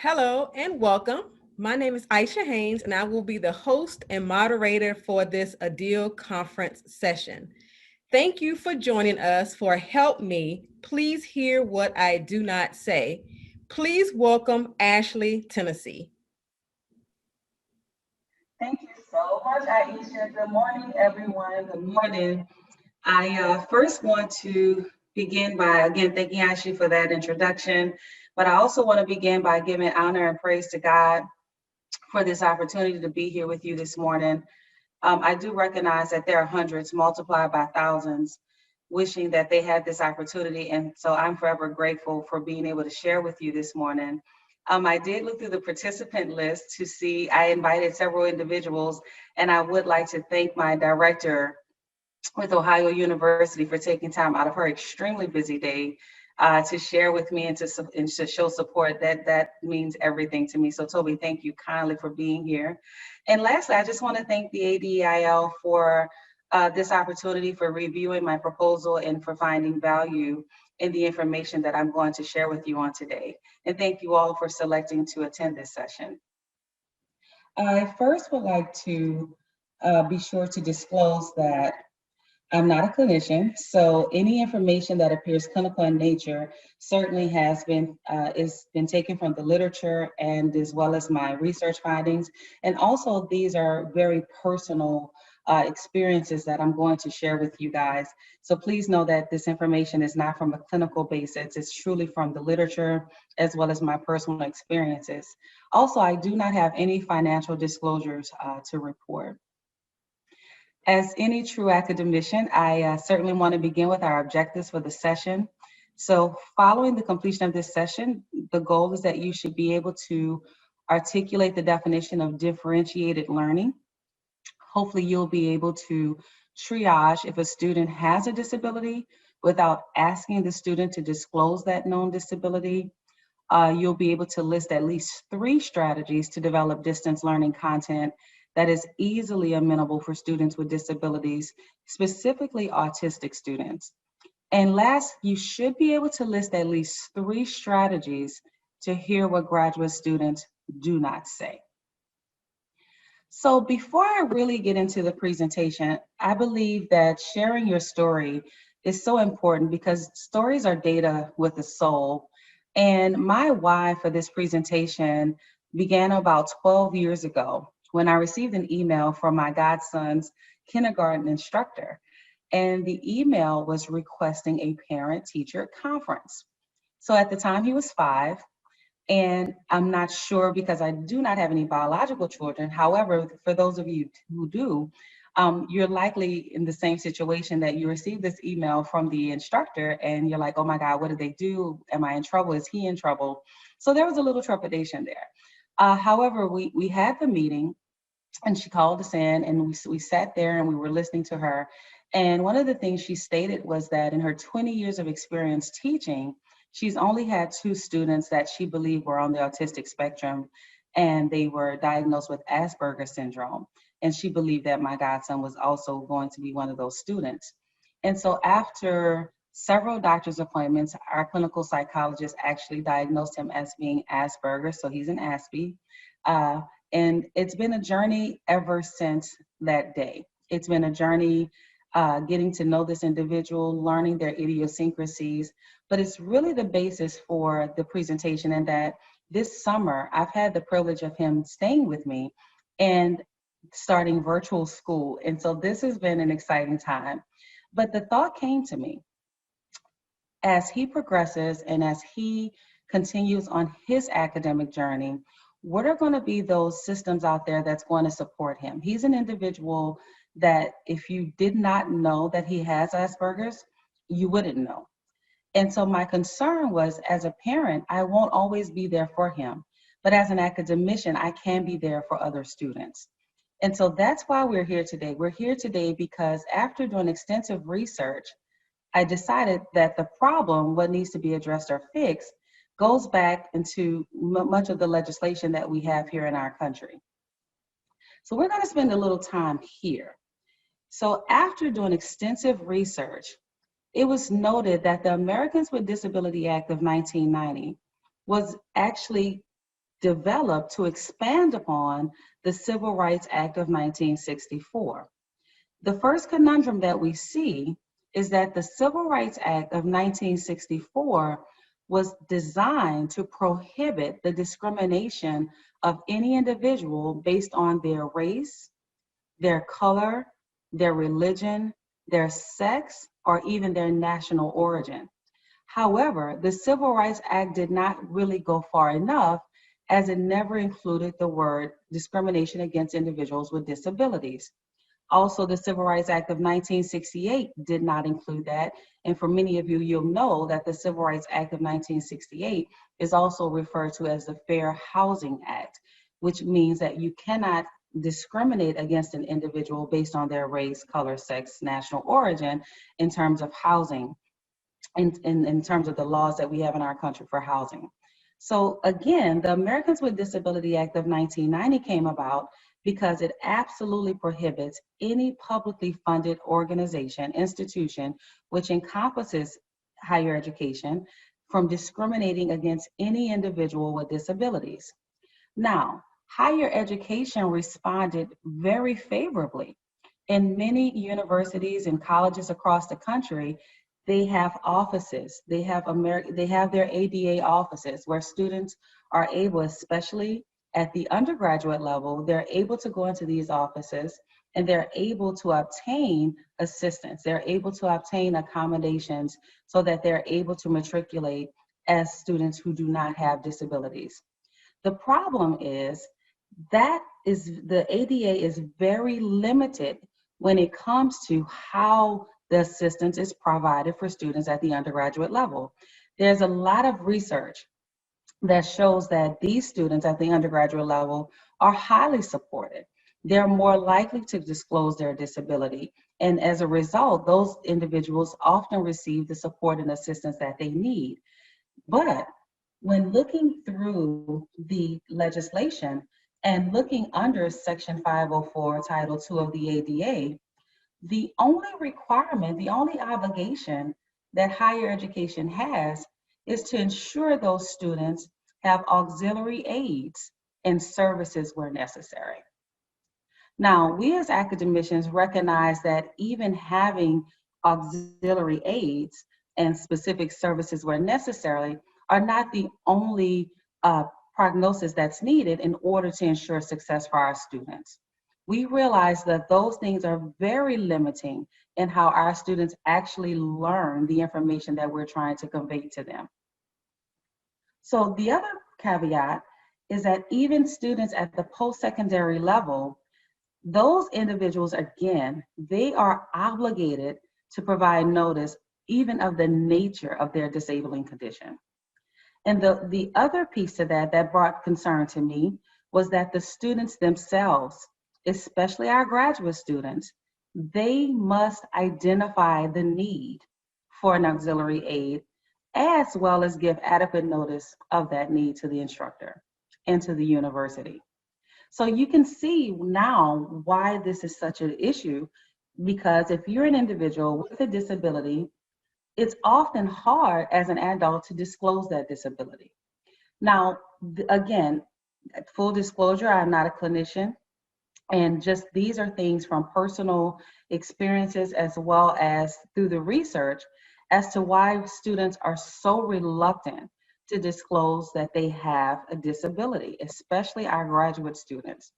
Hello and welcome. My name is Aisha Haynes, and I will be the host and moderator for this ADEIL conference session. Thank you for joining us for Help Me, Please Hear What I Do Not Say. Please welcome Ashley Tennessee. Thank you so much, Aisha. Good morning, everyone. Good morning. I first want to begin by, again, thanking Ashley for that introduction, but I also want to begin by giving honor and praise to God for this opportunity to be here with you this morning. I do recognize that there are hundreds multiplied by thousands wishing that they had this opportunity, and so I'm forever grateful for being able to share with you this morning. I did look through the participant list to see, I invited several individuals, and I would like to thank my director with Ohio University for taking time out of her extremely busy day to share with me and to show support. That means everything to me. So Toby, thank you kindly for being here. And lastly, I just want to thank the ADEIL for this opportunity for reviewing my proposal and for finding value in the information that I'm going to share with you on today. And thank you all for selecting to attend this session. I first would like to be sure to disclose that I'm not a clinician, so any information that appears clinical in nature certainly has been taken from the literature and as well as my research findings. And also these are very personal experiences that I'm going to share with you guys. So please know that this information is not from a clinical basis. It's truly from the literature as well as my personal experiences. Also, I do not have any financial disclosures to report. As any true academician, I certainly want to begin with our objectives for the session. So following the completion of this session, the goal is that you should be able to articulate the definition of differentiated learning. Hopefully you'll be able to triage if a student has a disability without asking the student to disclose that known disability. You'll be able to list at least 3 strategies to develop distance learning content that is easily amenable for students with disabilities, specifically autistic students. And last, you should be able to list at least 3 strategies to hear what graduate students do not say. So before I really get into the presentation, I believe that sharing your story is so important because stories are data with a soul. And my why for this presentation began about 12 years ago when I received an email from my godson's kindergarten instructor. And the email was requesting a parent-teacher conference. So at the time he was 5, and I'm not sure because I do not have any biological children. However, for those of you who do, you're likely in the same situation that you received this email from the instructor and you're like, oh my God, what did they do? Am I in trouble? Is he in trouble? So there was a little trepidation there. However, we had the meeting and she called us in and we sat there and we were listening to her. And one of the things she stated was that in her 20 years of experience teaching, she's only had 2 students that she believed were on the autistic spectrum, and they were diagnosed with Asperger's syndrome. And she believed that my godson was also going to be one of those students. And so after several doctor's appointments, our clinical psychologist actually diagnosed him as being Asperger's, so he's an Aspie. And it's been a journey ever since that day. It's been a journey getting to know this individual, learning their idiosyncrasies, but it's really the basis for the presentation in that this summer, I've had the privilege of him staying with me and starting virtual school. And so this has been an exciting time. But the thought came to me, as he progresses and as he continues on his academic journey, what are going to be those systems out there that's going to support him? He's an individual that if you did not know that he has Asperger's, you wouldn't know. And so my concern was, as a parent, I won't always be there for him, but as an academician, I can be there for other students. And so that's why we're here today. We're here today because after doing extensive research, I decided that the problem, what needs to be addressed or fixed, goes back into much of the legislation that we have here in our country. So we're going to spend a little time here. So after doing extensive research, it was noted that the Americans with Disability Act of 1990 was actually developed to expand upon the Civil Rights Act of 1964. The first conundrum that we see is that the Civil Rights Act of 1964 was designed to prohibit the discrimination of any individual based on their race, their color, their religion, their sex, or even their national origin. However, the Civil Rights Act did not really go far enough, as it never included the word discrimination against individuals with disabilities. Also, the Civil Rights Act of 1968 did not include that. And for many of you, you'll know that the Civil Rights Act of 1968 is also referred to as the Fair Housing Act, which means that you cannot discriminate against an individual based on their race, color, sex, national origin in terms of housing, in terms of the laws that we have in our country for housing. So again, the Americans with Disability Act of 1990 came about because it absolutely prohibits any publicly funded organization, institution, which encompasses higher education, from discriminating against any individual with disabilities. Now, higher education responded very favorably. In many universities and colleges across the country, they have offices. They have their ADA offices where students are able, especially at the undergraduate level, they're able to go into these offices and they're able to obtain assistance. They're able to obtain accommodations so that they're able to matriculate as students who do not have disabilities. The problem is the ADA is very limited when it comes to how the assistance is provided for students at the undergraduate level. There's a lot of research that shows that these students at the undergraduate level are highly supported. They're more likely to disclose their disability. And as a result, those individuals often receive the support and assistance that they need. But when looking through the legislation and looking under Section 504, Title II of the ADA, the only requirement, the only obligation that higher education has is to ensure those students have auxiliary aids and services where necessary. Now, we as academicians recognize that even having auxiliary aids and specific services where necessary are not the only prognosis that's needed in order to ensure success for our students. We realize that those things are very limiting in how our students actually learn the information that we're trying to convey to them. So the other caveat is that even students at the post-secondary level, those individuals, again, they are obligated to provide notice even of the nature of their disabling condition. And the other piece of that brought concern to me was that the students themselves, especially our graduate students, they must identify the need for an auxiliary aid as well as give adequate notice of that need to the instructor and to the university. So you can see now why this is such an issue, because if you're an individual with a disability, it's often hard as an adult to disclose that disability. Now, again, full disclosure, I'm not a clinician, and just these are things from personal experiences as well as through the research as to why students are so reluctant to disclose that they have a disability, especially our graduate students.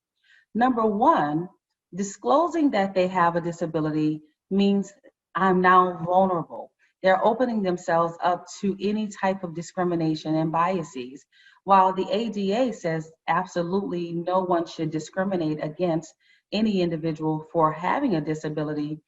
Number one, disclosing that they have a disability means I'm now vulnerable. They're opening themselves up to any type of discrimination and biases. While the ADA says absolutely no one should discriminate against any individual for having a disability,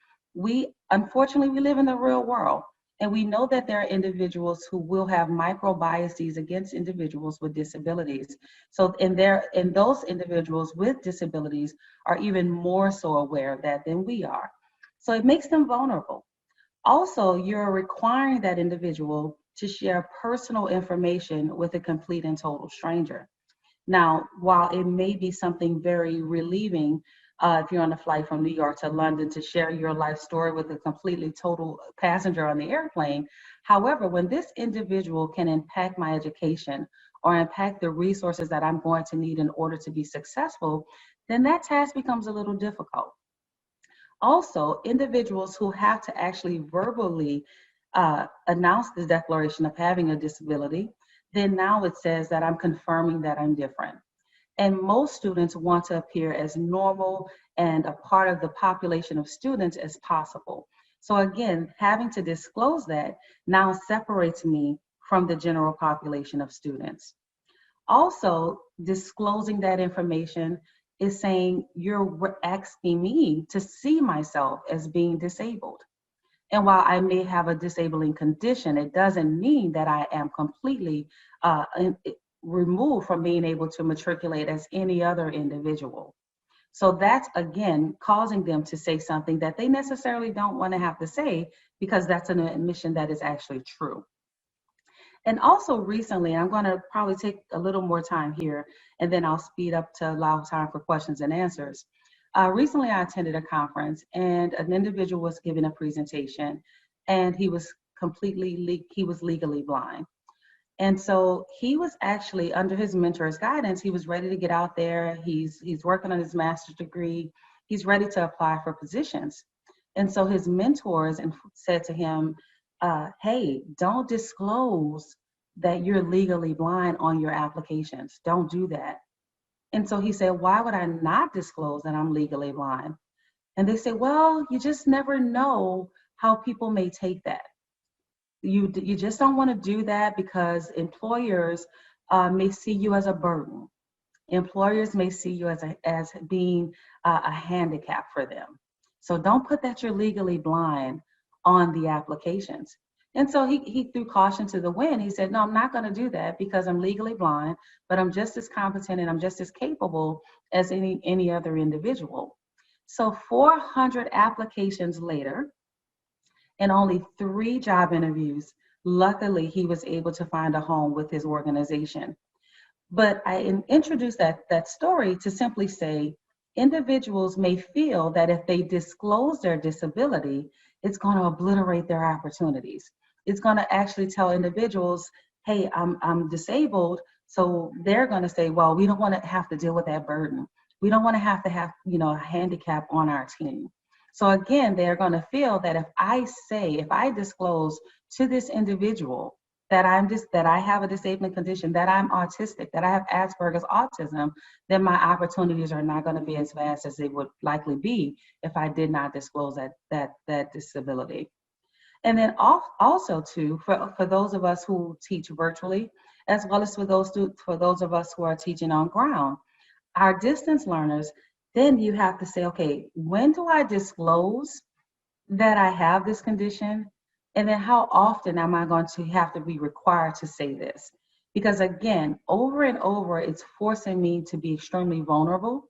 unfortunately, we live in the real world. And we know that there are individuals who will have micro biases against individuals with disabilities. So, and those individuals with disabilities are even more so aware of that than we are. So it makes them vulnerable. Also, you're requiring that individual to share personal information with a complete and total stranger. Now, while it may be something very relieving if you're on a flight from New York to London to share your life story with a completely total passenger on the airplane, however, when this individual can impact my education or impact the resources that I'm going to need in order to be successful, then that task becomes a little difficult. Also, individuals who have to actually verbally announce the declaration of having a disability, then now it says that I'm confirming that I'm different. And most students want to appear as normal and a part of the population of students as possible. So again, having to disclose that now separates me from the general population of students. Also, disclosing that information is saying you're asking me to see myself as being disabled. And while I may have a disabling condition, it doesn't mean that I am completely removed from being able to matriculate as any other individual. So that's, again, causing them to say something that they necessarily don't want to have to say, because that's an admission that is actually true. And also recently, I'm going to probably take a little more time here, and then I'll speed up to allow time for questions and answers. Recently, I attended a conference, and an individual was giving a presentation, and he was legally blind. And so he was actually, under his mentor's guidance, he was ready to get out there. He's working on his master's degree. He's ready to apply for positions. And so his mentors said to him, hey, don't disclose that you're legally blind on your applications. Don't do that. And so he said, why would I not disclose that I'm legally blind? And they said, well, you just never know how people may take that. You just don't want to do that, because employers may see you as a burden. Employers may see you as being a handicap for them. So don't put that you're legally blind on the applications. And so he threw caution to the wind. He said, no, I'm not going to do that, because I'm legally blind, but I'm just as competent and I'm just as capable as any other individual. So 400 applications later, and only 3 job interviews, luckily he was able to find a home with his organization. But I introduced that story to simply say, individuals may feel that if they disclose their disability, it's going to obliterate their opportunities. It's going to actually tell individuals, hey, I'm disabled. So they're going to say, well, we don't want to have to deal with that burden. We don't want to have a handicap on our team. So again, they're going to feel that if I disclose to this individual that I have a disabling condition, that I'm autistic, that I have Asperger's autism, then my opportunities are not going to be as vast as they would likely be if I did not disclose that disability. And then also too, for those of us who teach virtually, as well as for those of us who are teaching on ground, our distance learners, then you have to say, okay, when do I disclose that I have this condition? And then how often am I going to have to be required to say this? Because again, over and over, it's forcing me to be extremely vulnerable.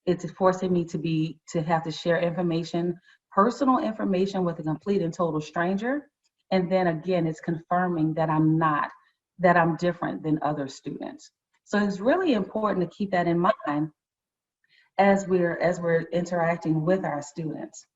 It's forcing me to have to share information, personal information, with a complete and total stranger. And then again, it's confirming that I'm different than other students. So it's really important to keep that in mind as we're interacting with our students.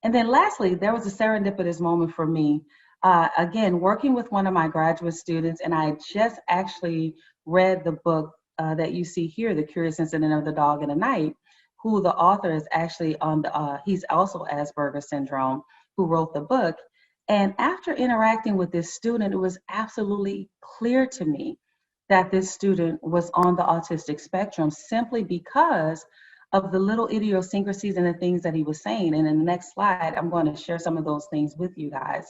And then lastly, there was a serendipitous moment for me. Again, working with one of my graduate students, and I just actually read the book that you see here, The Curious Incident of the Dog in the Night, who the author is actually he's also Asperger's syndrome, who wrote the book. And after interacting with this student, it was absolutely clear to me that this student was on the autistic spectrum, simply because of the little idiosyncrasies and the things that he was saying. And in the next slide, I'm going to share some of those things with you guys.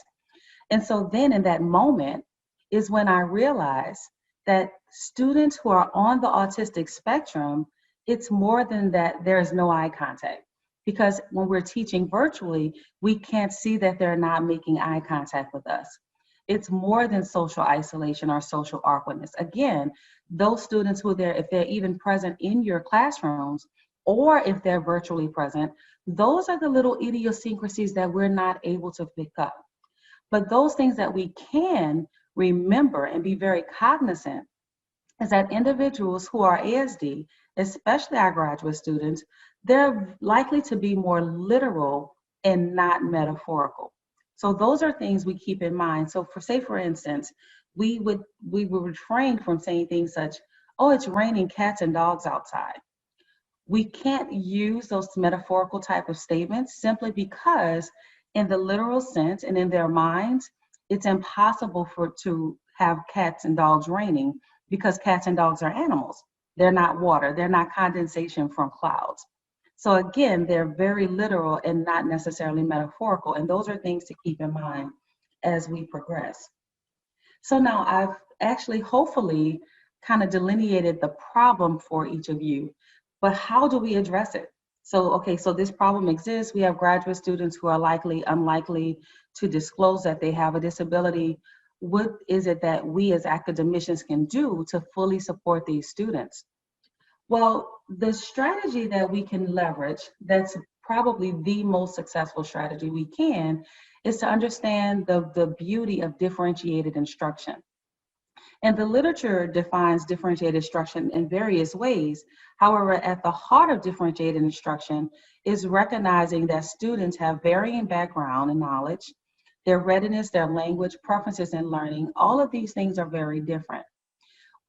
And so then in that moment is when I realized that students who are on the autistic spectrum, it's more than that there is no eye contact. Because when we're teaching virtually, we can't see that they're not making eye contact with us. It's more than social isolation or social awkwardness. Again, those students if they're even present in your classrooms, or if they're virtually present, those are the little idiosyncrasies that we're not able to pick up. But those things that we can remember and be very cognizant is that individuals who are ASD, especially our graduate students, they're likely to be more literal and not metaphorical. So those are things we keep in mind. So for instance, we would refrain from saying things such, oh, it's raining cats and dogs outside. We can't use those metaphorical type of statements simply because in the literal sense and in their minds, it's impossible to have cats and dogs raining because cats and dogs are animals. They're not water, they're not condensation from clouds. So again, they're very literal and not necessarily metaphorical. And those are things to keep in mind as we progress. So now I've actually hopefully kind of delineated the problem for each of you, but how do we address it? So, okay, so this problem exists. We have graduate students who are unlikely to disclose that they have a disability. What is it that we as academicians can do to fully support these students? Well, the strategy that we can leverage, that's probably the most successful strategy we can, is to understand the beauty of differentiated instruction. And the literature defines differentiated instruction in various ways. However, at the heart of differentiated instruction is recognizing that students have varying background and knowledge, their readiness, their language, preferences in learning, all of these things are very different.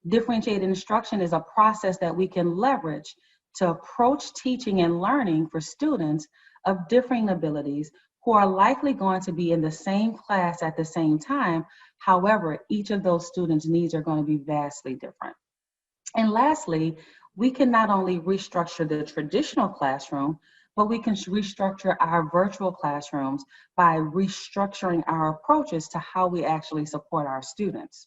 Differentiated instruction is a process that we can leverage to approach teaching and learning for students of differing abilities who are likely going to be in the same class at the same time. However, each of those students' needs are going to be vastly different. And lastly, we can not only restructure the traditional classroom, but we can restructure our virtual classrooms by restructuring our approaches to how we actually support our students.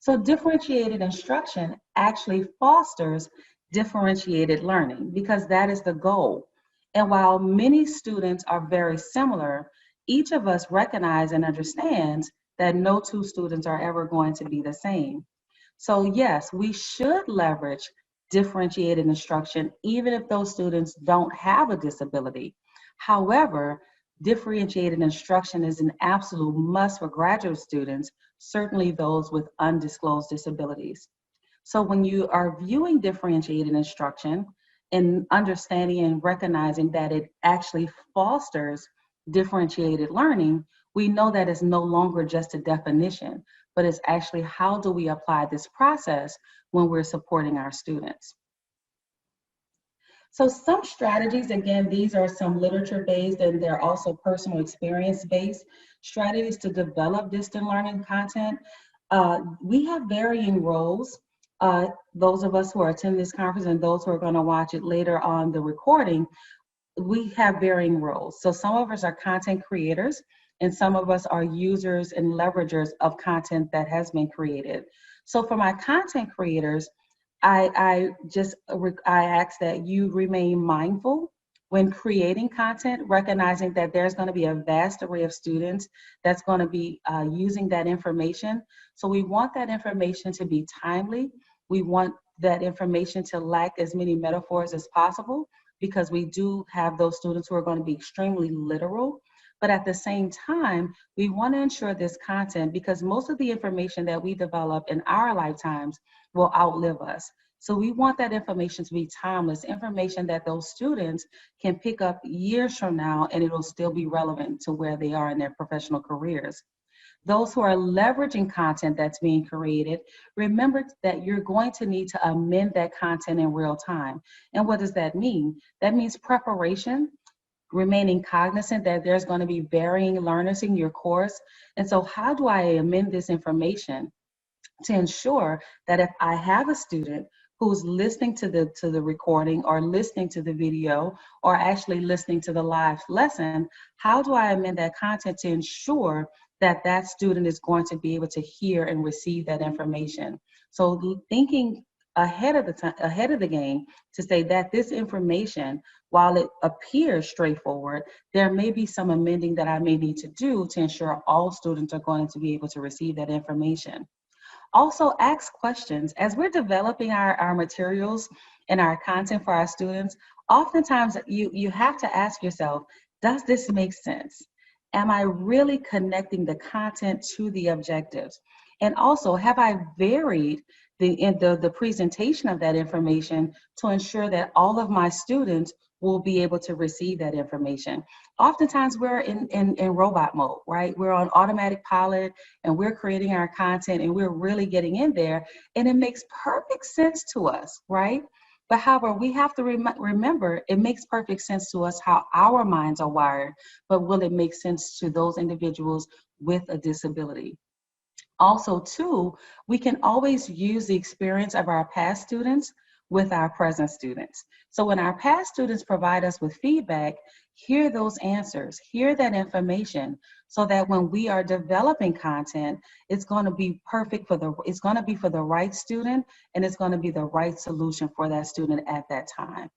So differentiated instruction actually fosters differentiated learning because that is the goal. And while many students are very similar, each of us recognize and understands that no two students are ever going to be the same. So yes, we should leverage differentiated instruction even if those students don't have a disability. However, differentiated instruction is an absolute must for graduate students, certainly those with undisclosed disabilities. So when you are viewing differentiated instruction and understanding and recognizing that it actually fosters differentiated learning, we know that it's no longer just a definition, but it's actually how do we apply this process when we're supporting our students. So some strategies, again, these are some literature-based and they're also personal experience-based strategies to develop distant learning content. We have varying roles. Those of us who are attending this conference and those who are going to watch it later on the recording, we have varying roles. So some of us are content creators and some of us are users and leveragers of content that has been created. So for my content creators, I ask that you remain mindful when creating content, recognizing that there's going to be a vast array of students that's going to be using that information. So we want that information to be timely. We want that information to lack as many metaphors as possible because we do have those students who are going to be extremely literal. But at the same time, we want to ensure this content because most of the information that we develop in our lifetimes will outlive us. So we want that information to be timeless, information that those students can pick up years from now and it will still be relevant to where they are in their professional careers. Those who are leveraging content that's being created, remember that you're going to need to amend that content in real time. And what does that mean? That means preparation, remaining cognizant that there's going to be varying learners in your course. And so how do I amend this information to ensure that if I have a student who's listening to the recording or listening to the video or actually listening to the live lesson, how do I amend that content to ensure that that student is going to be able to hear and receive that information? So thinking ahead of the game to say that this information, while it appears straightforward, there may be some amending that I may need to do to ensure all students are going to be able to receive that information. Also ask questions. As we're developing our materials and our content for our students, oftentimes you have to ask yourself, does this make sense? Am I really connecting the content to the objectives? And also, have I varied the presentation of that information to ensure that all of my students will be able to receive that information? Oftentimes we're in robot mode, right? We're on automatic pilot and we're creating our content and we're really getting in there, and it makes perfect sense to us, right? But however, we have to remember it makes perfect sense to us how our minds are wired, but will it make sense to those individuals with a disability? Also, too, we can always use the experience of our past students with our present students. So when our past students provide us with feedback, hear those answers, hear that information, so that when we are developing content, it's going to be perfect it's going to be for the right student, and it's going to be the right solution for that student at that time.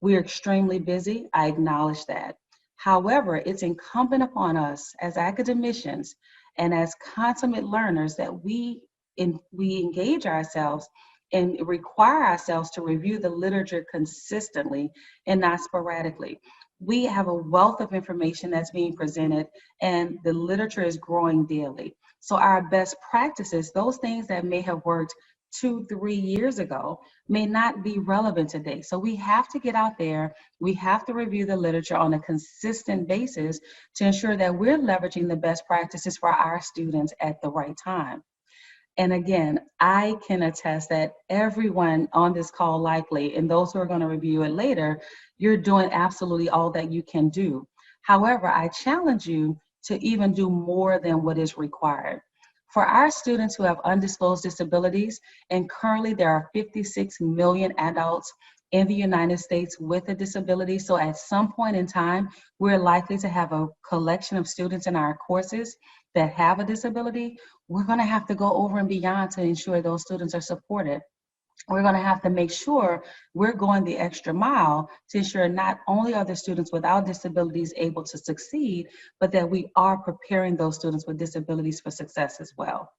We're extremely busy, I acknowledge that. However, it's incumbent upon us as academicians and as consummate learners that we engage ourselves and require ourselves to review the literature consistently and not sporadically. We have a wealth of information that's being presented, and the literature is growing daily. So our best practices, those things that may have worked 2, 3 years ago, may not be relevant today. So we have to get out there, we have to review the literature on a consistent basis to ensure that we're leveraging the best practices for our students at the right time. And again, I can attest that everyone on this call likely, and those who are going to review it later, you're doing absolutely all that you can do. However, I challenge you to even do more than what is required. For our students who have undisclosed disabilities, and currently there are 56 million adults in the United States with a disability. So at some point in time, we're likely to have a collection of students in our courses that have a disability. We're going to have to go over and beyond to ensure those students are supported. We're going to have to make sure we're going the extra mile to ensure not only are the students without disabilities able to succeed, but that we are preparing those students with disabilities for success as well.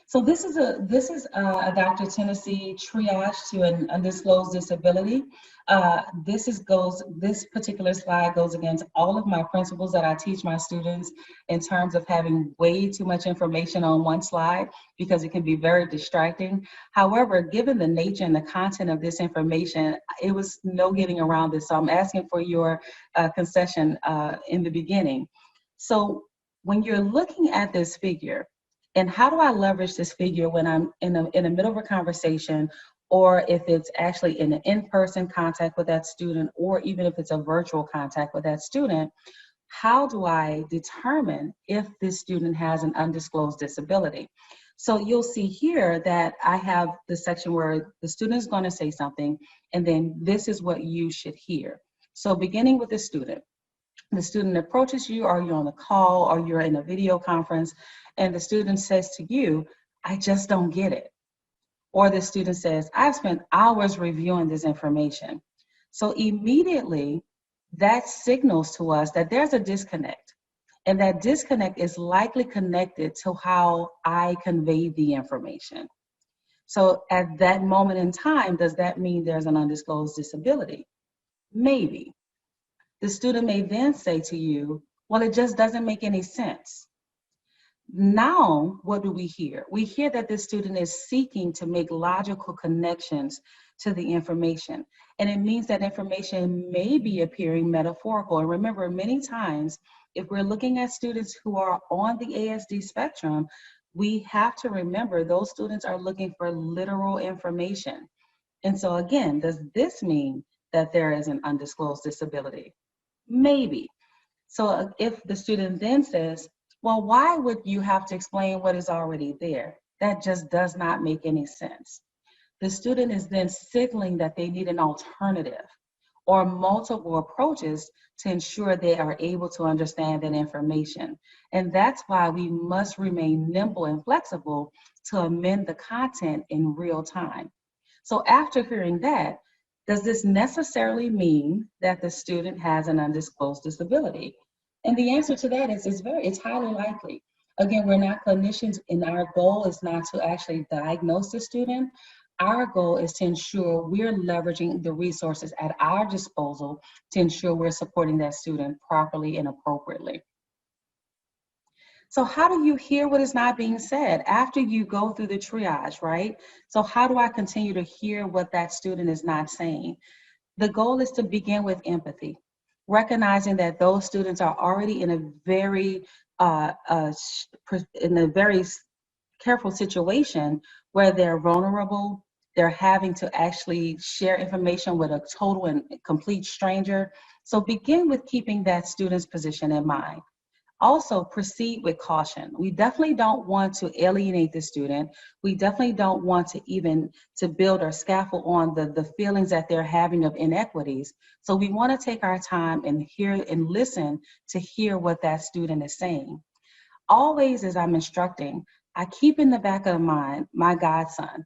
So this is a Dr. Tennessee triage to an undisclosed disability. This particular slide goes against all of my principles that I teach my students in terms of having way too much information on one slide, because it can be very distracting. However, given the nature and the content of this information, it was no getting around this. So I'm asking for your concession in the beginning. So when you're looking at this figure, and how do I leverage this figure when I'm in the middle of a conversation, or if it's actually in an in-person contact with that student, or even if it's a virtual contact with that student? How do I determine if this student has an undisclosed disability? So you'll see here that I have the section where the student is going to say something, and then this is what you should hear. So beginning with the student approaches you, or you're on a call, or you're in a video conference, and the student says to you, "I just don't get it." Or the student says, "I've spent hours reviewing this information." So immediately that signals to us that there's a disconnect. And that disconnect is likely connected to how I convey the information. So at that moment in time, does that mean there's an undisclosed disability? Maybe. The student may then say to you, "Well, it just doesn't make any sense." Now, what do we hear? We hear that this student is seeking to make logical connections to the information. And it means that information may be appearing metaphorical. And remember, many times, if we're looking at students who are on the ASD spectrum, we have to remember those students are looking for literal information. And so again, does this mean that there is an undisclosed disability? Maybe. So if the student then says, "Well, why would you have to explain what is already there? That just does not make any sense." The student is then signaling that they need an alternative or multiple approaches to ensure they are able to understand that information. And that's why we must remain nimble and flexible to amend the content in real time. So after hearing that, does this necessarily mean that the student has an undisclosed disability? And the answer to that is it's highly likely. Again, we're not clinicians, and our goal is not to actually diagnose the student. Our goal is to ensure we're leveraging the resources at our disposal to ensure we're supporting that student properly and appropriately. So how do you hear what is not being said after you go through the triage, right? So how do I continue to hear what that student is not saying? The goal is to begin with empathy, recognizing that those students are already in a very careful situation where they're vulnerable. They're having to actually share information with a total and complete stranger. So begin with keeping that student's position in mind. Also, proceed with caution. We definitely don't want to alienate the student. We definitely don't want to even to build or scaffold on the feelings that they're having of inequities. So we want to take our time and hear and listen to hear what that student is saying. Always, as I'm instructing, I keep in the back of mind my godson.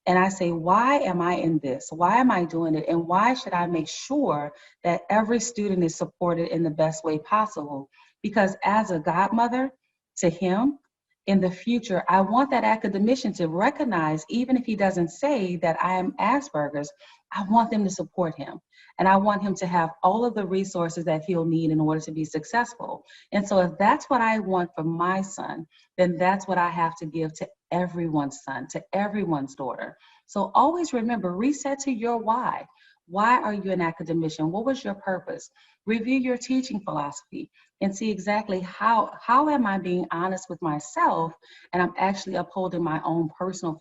And I say, why am I in this? Why am I doing it? And why should I make sure that every student is supported in the best way possible? Because as a godmother to him, in the future, I want that academician to recognize, even if he doesn't say that I am Asperger's, I want them to support him. And I want him to have all of the resources that he'll need in order to be successful. And so if that's what I want for my son, then that's what I have to give to everyone's son, to everyone's daughter. So always remember, reset to your why. Why are you an academician? What was your purpose? Review your teaching philosophy and see exactly how am I being honest with myself and I'm actually upholding my own personal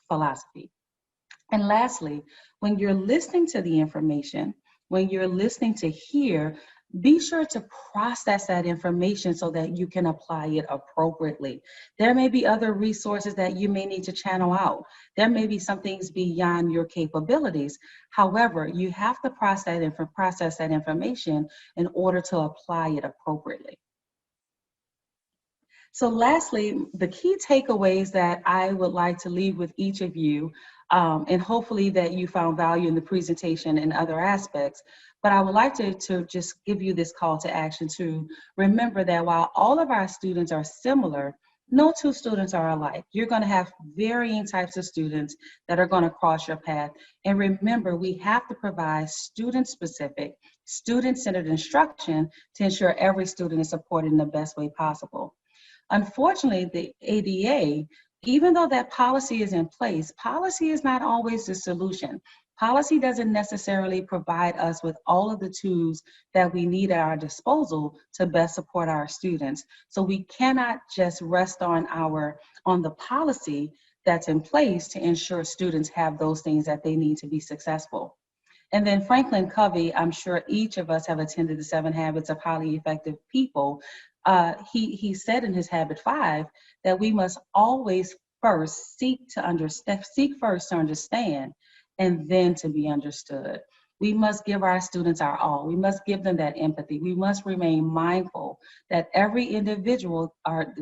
philosophy. And lastly, when you're listening to the information, when you're listening to hear, be sure to process that information so that you can apply it appropriately. There may be other resources that you may need to channel out. There may be some things beyond your capabilities. However, you have to process that information in order to apply it appropriately. So lastly, the key takeaways that I would like to leave with each of you, and hopefully that you found value in the presentation and other aspects, but I would like to just give you this call to action to remember that while all of our students are similar, no two students are alike. You're going to have varying types of students that are going to cross your path. And remember, we have to provide student-specific, student-centered instruction to ensure every student is supported in the best way possible. Unfortunately, the ADA, even though that policy is in place, policy is not always the solution. Policy doesn't necessarily provide us with all of the tools that we need at our disposal to best support our students. So we cannot just rest on the policy that's in place to ensure students have those things that they need to be successful. And then Franklin Covey, I'm sure each of us have attended the 7 Habits of Highly Effective People. He said in his habit 5 that we must always first seek first to understand and then to be understood. We must give our students our all. We must give them that empathy. We must remain mindful that every individual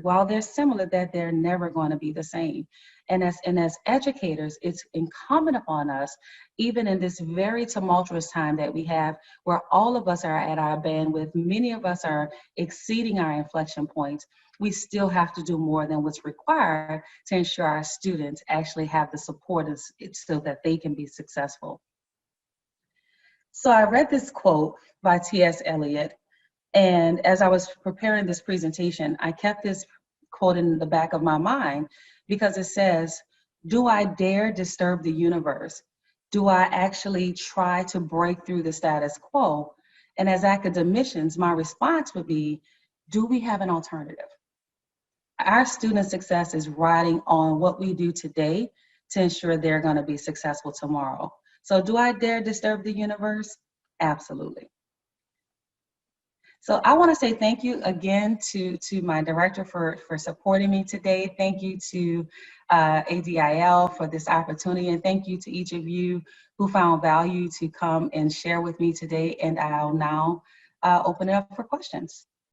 while they're similar, that they're never going to be the same. And as educators, it's incumbent upon us, even in this very tumultuous time that we have, where all of us are at our bandwidth, many of us are exceeding our inflection points, we still have to do more than what's required to ensure our students actually have the support so that they can be successful. So I read this quote by T.S. Eliot, and as I was preparing this presentation, I kept this quote in the back of my mind because it says, do I dare disturb the universe? Do I actually try to break through the status quo? And as academicians, my response would be, do we have an alternative? Our student success is riding on what we do today to ensure they're going to be successful tomorrow. So do I dare disturb the universe? Absolutely. So I want to say thank you again to my director for supporting me today. Thank you to ADEIL for this opportunity, and thank you to each of you who found value to come and share with me today. And I'll now open it up for questions.